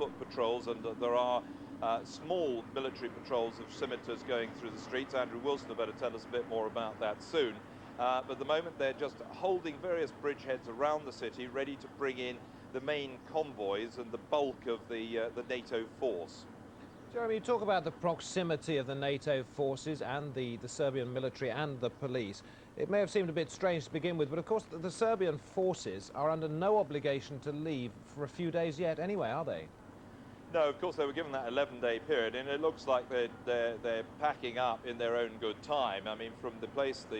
foot patrols, and there are small military patrols of scimitars going through the streets. Andrew Wilson will better tell us a bit more about that soon. But at the moment they're just holding various bridgeheads around the city, ready to bring in the main convoys and the bulk of the NATO force. Jeremy, you talk about the proximity of the NATO forces and the Serbian military and the police. It may have seemed a bit strange to begin with, but of course the Serbian forces are under no obligation to leave for a few days yet anyway, are they? No, of course they were given that 11-day period, and it looks like they're packing up in their own good time. I mean, from the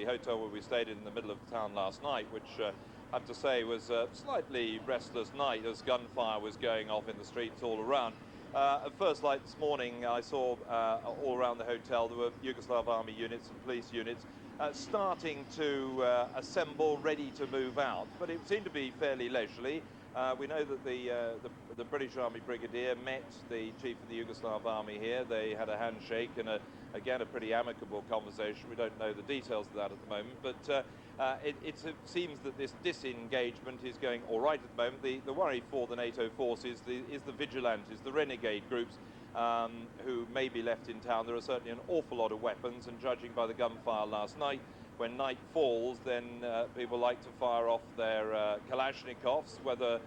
hotel where we stayed in the middle of town last night, which I have to say was a slightly restless night as gunfire was going off in the streets all around. At first light this morning, I saw all around the hotel there were Yugoslav army units and police units starting to assemble, ready to move out. But it seemed to be fairly leisurely. We know that the British Army Brigadier met the chief of the Yugoslav army here. They had a handshake and again a pretty amicable conversation. We don't know the details of that at the moment, but it seems that this disengagement is going all right at the moment. The worry for the NATO forces is the vigilantes, the renegade groups who may be left in town. There are certainly an awful lot of weapons, and judging by the gunfire last night, when night falls, then people like to fire off their Kalashnikovs, whether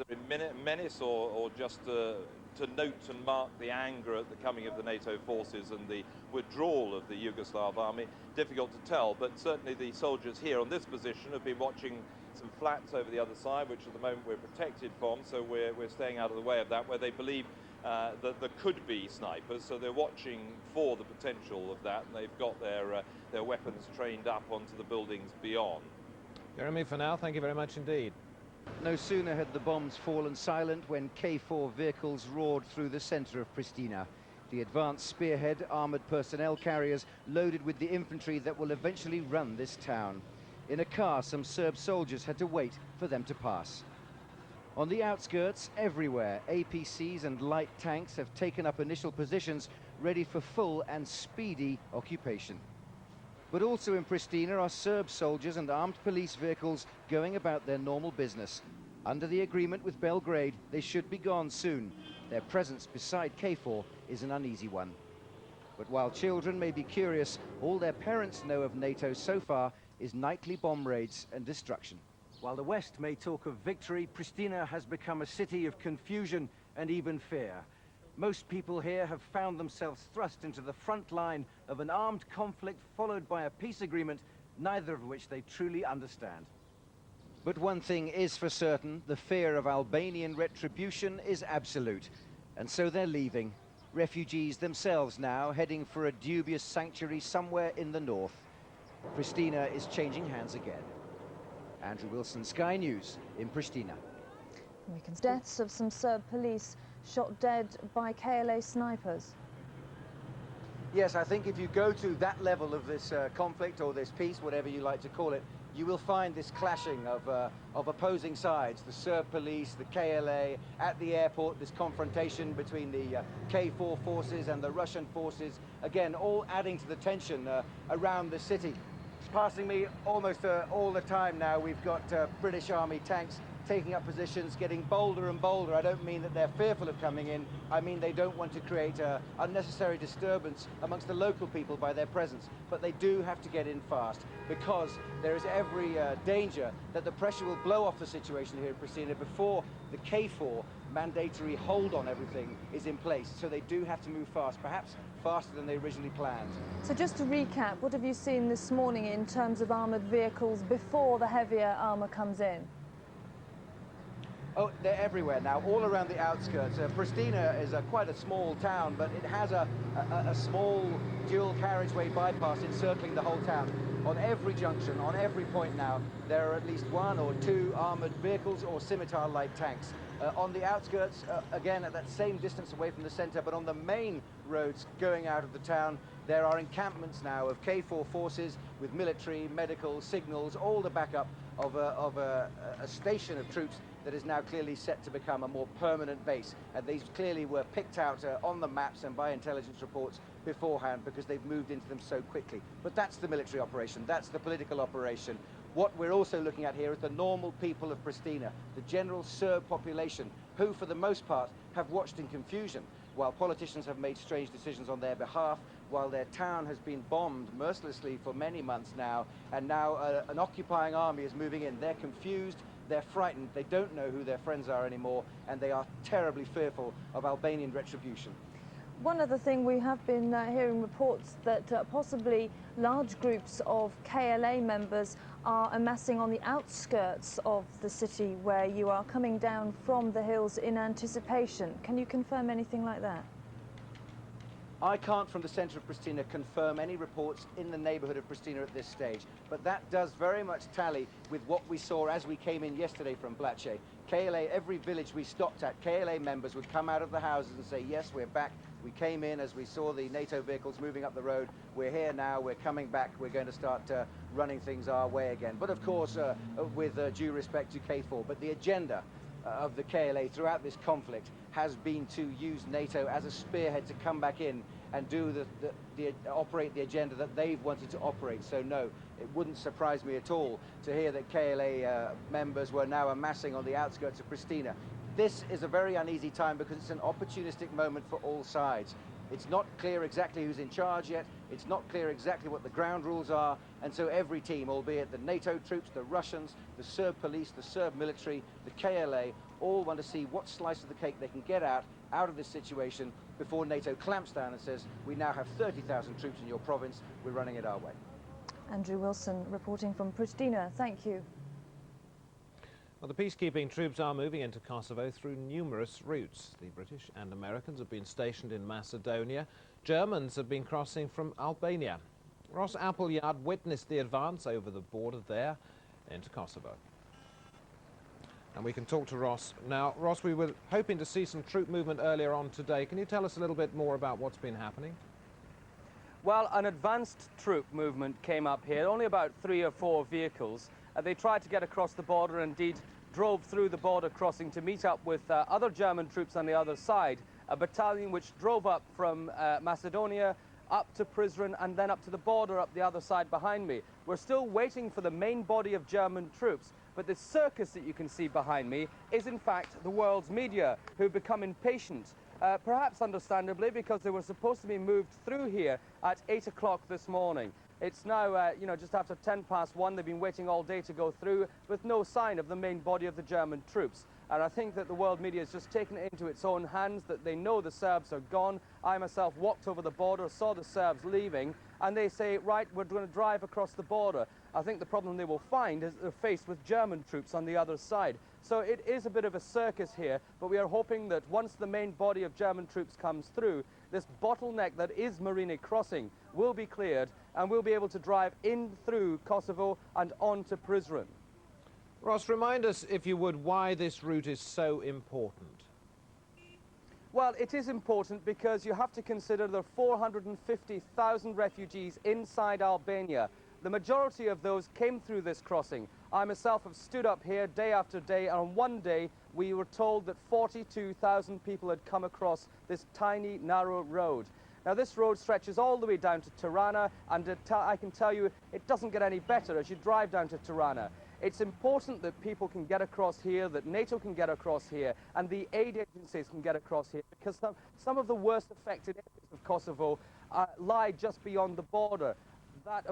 in menace or just to note and mark the anger at the coming of the NATO forces and the withdrawal of the Yugoslav army. Difficult to tell, but certainly the soldiers here on this position have been watching some flats over the other side, which at the moment we're protected from, so we're staying out of the way of that, where they believe that there could be snipers, so they're watching for the potential of that, and they've got their weapons trained up onto the buildings beyond. Jeremy, for now, thank you very much indeed. No sooner had the bombs fallen silent when K4 vehicles roared through the center of Pristina. The advanced spearhead armored personnel carriers loaded with the infantry that will eventually run this town. In a car, some Serb soldiers had to wait for them to pass. On the outskirts, everywhere, APCs and light tanks have taken up initial positions ready for full and speedy occupation. But also in Pristina are Serb soldiers and armed police vehicles going about their normal business. Under the agreement with Belgrade, they should be gone soon. Their presence beside K4 is an uneasy one. But while children may be curious, all their parents know of NATO so far is nightly bomb raids and destruction. While the West may talk of victory, Pristina has become a city of confusion and even fear. Most people here have found themselves thrust into the front line of an armed conflict followed by a peace agreement, neither of which they truly understand. But one thing is for certain, the fear of Albanian retribution is absolute. And so they're leaving. Refugees themselves now heading for a dubious sanctuary somewhere in the north. Pristina is changing hands again. Andrew Wilson, Sky News in Pristina. Deaths of some Serb police shot dead by KLA snipers. Yes, I think if you go to that level of this conflict or this peace, whatever you like to call it, you will find this clashing of opposing sides, the Serb police, the KLA, at the airport, this confrontation between the K4 forces and the Russian forces, again, all adding to the tension around the city. It's passing me almost all the time now. We've got British Army tanks taking up positions, getting bolder and bolder. I don't mean that they're fearful of coming in. I mean they don't want to create unnecessary disturbance amongst the local people by their presence. But they do have to get in fast because there is every danger that the pressure will blow off the situation here in Pristina before the K4 mandatory hold on everything is in place. So they do have to move fast, perhaps faster than they originally planned. So just to recap, what have you seen this morning in terms of armoured vehicles before the heavier armour comes in? Oh, they're everywhere now, all around the outskirts. Pristina is quite a small town, but it has a small dual carriageway bypass encircling the whole town. On every junction, on every point now, there are at least 1 or 2 armoured vehicles or scimitar-like tanks. On the outskirts, again, at that same distance away from the centre, but on the main roads going out of the town, there are encampments now of K4 forces with military, medical, signals, all the backup of a station of troops that is now clearly set to become a more permanent base. And these clearly were picked out on the maps and by intelligence reports beforehand because they've moved into them so quickly. But that's the military operation, that's the political operation. What we're also looking at here is the normal people of Pristina, the general Serb population, who for the most part have watched in confusion while politicians have made strange decisions on their behalf, while their town has been bombed mercilessly for many months now, and now an occupying army is moving in. They're confused, they're frightened, they don't know who their friends are anymore, and they are terribly fearful of Albanian retribution. One other thing, we have been hearing reports that possibly large groups of KLA members are amassing on the outskirts of the city where you are, coming down from the hills in anticipation. Can you confirm anything like that? I can't, from the centre of Pristina, confirm any reports in the neighbourhood of Pristina at this stage, but that does very much tally with what we saw as we came in yesterday from Blace. KLA, every village we stopped at, KLA members would come out of the houses and say, yes, we're back. We came in as we saw the NATO vehicles moving up the road. We're here now, we're coming back, we're going to start running things our way again. But of course, with due respect to K4, but the agenda of the KLA throughout this conflict has been to use NATO as a spearhead to come back in and do operate the agenda that they've wanted to operate. So no, it wouldn't surprise me at all to hear that KLA members were now amassing on the outskirts of Pristina. This is a very uneasy time because it's an opportunistic moment for all sides. It's not clear exactly who's in charge yet. It's not clear exactly what the ground rules are. And so every team, albeit the NATO troops, the Russians, the Serb police, the Serb military, the KLA, all want to see what slice of the cake they can get out of this situation before NATO clamps down and says, we now have 30,000 troops in your province, we're running it our way. Andrew Wilson reporting from Pristina. Thank you. Well, the peacekeeping troops are moving into Kosovo through numerous routes. The British and Americans have been stationed in Macedonia. Germans have been crossing from Albania. Ross Appleyard witnessed the advance over the border there into Kosovo. And we can talk to Ross. Now, Ross, we were hoping to see some troop movement earlier on today. Can you tell us a little bit more about what's been happening? Well, an advanced troop movement came up here, only about 3 or 4 vehicles. They tried to get across the border, indeed drove through the border crossing to meet up with other German troops on the other side, a battalion which drove up from Macedonia up to Prizren and then up to the border up the other side behind me. We're still waiting for the main body of German troops, but the circus that you can see behind me is in fact the world's media, who've become impatient, perhaps understandably, because they were supposed to be moved through here at 8 o'clock this morning. It's now, just after 10 past 1. They've been waiting all day to go through with no sign of the main body of the German troops. And I think that the world media has just taken it into its own hands, that they know the Serbs are gone. I myself walked over the border, saw the Serbs leaving, and they say, right, we're going to drive across the border. I think the problem they will find is they're faced with German troops on the other side. So it is a bit of a circus here, but we are hoping that once the main body of German troops comes through, this bottleneck that is Marine Crossing will be cleared, and we'll be able to drive in through Kosovo and on to Prizren. Ross, remind us, if you would, why this route is so important. Well, it is important because you have to consider there are 450,000 refugees inside Albania. The majority of those came through this crossing. I myself have stood up here day after day, and on one day we were told that 42,000 people had come across this tiny, narrow road. Now, this road stretches all the way down to Tirana, and I can tell you it doesn't get any better as you drive down to Tirana. It's important that people can get across here, that NATO can get across here, and the aid agencies can get across here, because some of the worst affected areas of Kosovo lie just beyond the border. That, of